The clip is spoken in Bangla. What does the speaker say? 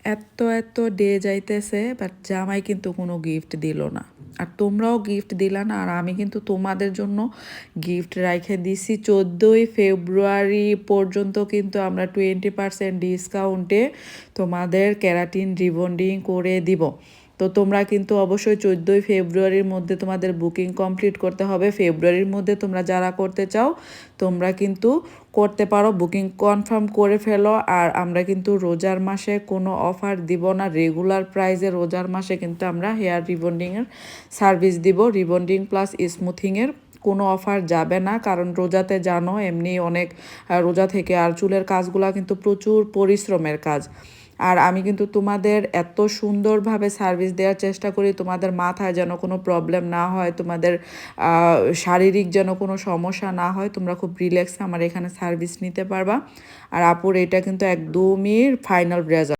এত ডে যাইতেছে, বাট জামাই কিন্তু কোনো গিফট দিল না। আর তোমরাও গিফট দিলা না। আর আমি কিন্তু তোমাদের জন্য গিফট রাইখে দিছি 14 ফেব্রুয়ারি পর্যন্ত কিন্তু আমরা 20% ডিসকাউন্টে তোমাদের কেরাটিন রিবন্ডিং করে দিব। তো তোমরা কিন্তু অবশ্যই 14 ফেব্রুয়ারির মধ্যে তোমাদের বুকিং কমপ্লিট করতে হবে। ফেব্রুয়ারির মধ্যে তোমরা যারা করতে চাও তোমরা কিন্তু করতে পারো, বুকিং কনফার্ম করে ফেলো। আর আমরা কিন্তু রোজার মাসে কোনো অফার দিব না, রেগুলার প্রাইসে রোজার মাসে কিন্তু আমরা হেয়ার রিবন্ডিংয়ের সার্ভিস দিব। রিবন্ডিং প্লাস স্মুথিংয়ের কোনো অফার যাবে না, কারণ রোজাতে জানো এমনি অনেক রোজা থেকে আর চুলের কাজগুলো কিন্তু প্রচুর পরিশ্রমের কাজ। আর আমি কিন্তু তোমাদের এত সুন্দরভাবে সার্ভিস দেওয়ার চেষ্টা করি, তোমাদের মাথায় যেন কোনো প্রবলেম না হয়, তোমাদের শারীরিক যেন কোনো সমস্যা না হয়, তোমরা খুব রিল্যাক্সে আমার এখানে সার্ভিস নিতে পারবা। আর আপুর এটা কিন্তু একদমই ফাইনাল রেজাল্ট।